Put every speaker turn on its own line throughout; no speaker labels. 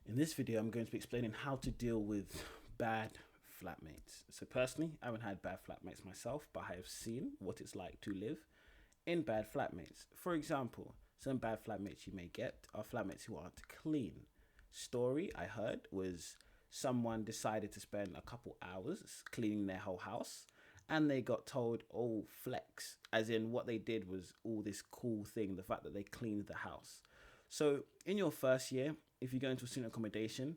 In this video, I'm going to be explaining how to deal with bad flatmates. So personally, I haven't had bad flatmates myself, but I have seen what it's like to live in bad flatmates. For example, some bad flatmates you may get are flatmates who aren't clean. Story I heard was someone decided to spend a couple hours cleaning their whole house and they got told, oh, flex, as in what they did was all this cool thing, the fact that they cleaned the house. So in your first year, if you go into a student accommodation,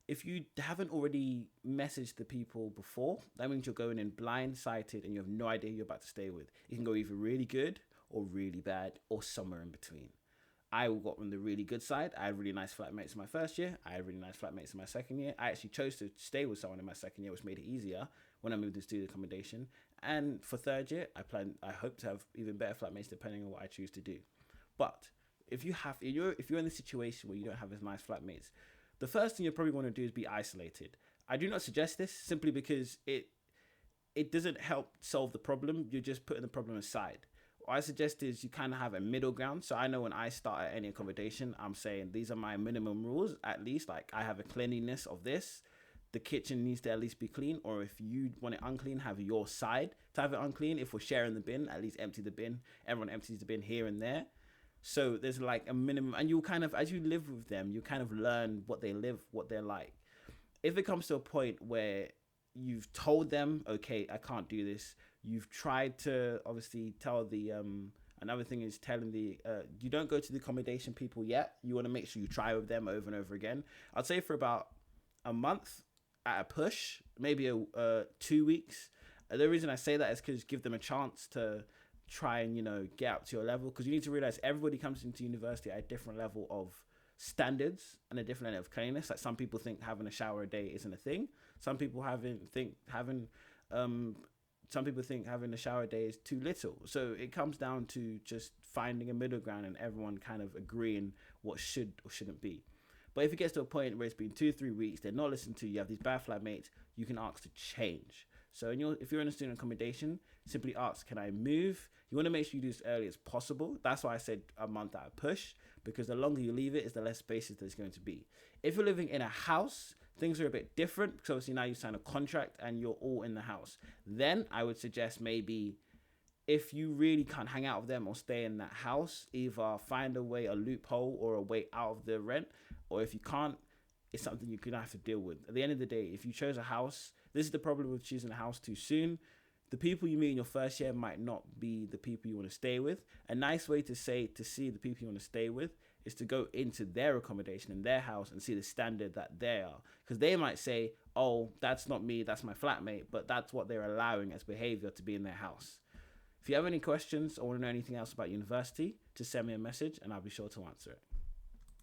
if you haven't already messaged the people before, that means you're going in blindsided and you have no idea who you're about to stay with. It can go either really good or really bad or somewhere in between. I got on the really good side. I had really nice flatmates in my first year. I had really nice flatmates in my second year. I actually chose to stay with someone in my second year, which made it easier when I moved to student accommodation. And for third year, I hope to have even better flatmates depending on what I choose to do. But if you're in a situation where you don't have as nice flatmates, the first thing you probably want to do is be isolated. I do not suggest this simply because it doesn't help solve the problem. You're just putting the problem aside. What I suggest is you kind of have a middle ground. So I know when I start at any accommodation, I'm saying these are my minimum rules. At least, like, I have a cleanliness of this. The kitchen needs to at least be clean, or if you want it unclean, have your side to have it unclean. If we're sharing the bin, at least empty the bin. Everyone empties the bin here and there. So there's like a minimum, and you kind of, as you live with them, you kind of learn what they're like. If it comes to a point where you've told them, okay, I can't do this. You've tried to obviously tell another thing is telling you don't go to the accommodation people yet. You want to make sure you try with them over and over again. I'd say for about a month at a push, maybe 2 weeks. The reason I say that is because give them a chance to try and, get up to your level. Because you need to realize everybody comes into university at a different level of standards and a different level of cleanliness. Like, some people think having a shower a day isn't a thing. Some people think having a shower a day is too little. So it comes down to just finding a middle ground and everyone kind of agreeing what should or shouldn't be. But if it gets to a point where it's been 2-3 weeks, they're not listening to you, you have these bad flatmates, you can ask to change. So if you're in a student accommodation, simply ask, can I move? You want to make sure you do this as early as possible. That's why I said a month at a push, because the longer you leave it, is the less spaces there's going to be. If you're living in a house, things are a bit different, because obviously now you sign a contract and you're all in the house. Then I would suggest maybe if you really can't hang out with them or stay in that house, either find a loophole or a way out of the rent, or if you can't, it's something you're going to have to deal with. At the end of the day, if you chose a house, this is the problem with choosing a house too soon. The people you meet in your first year might not be the people you want to stay with. A nice way to see the people you want to stay with is to go into their accommodation in their house and see the standard that they are. Because they might say, oh, that's not me, that's my flatmate, but that's what they're allowing as behavior to be in their house. If you have any questions or want to know anything else about university, just send me a message and I'll be sure to answer it.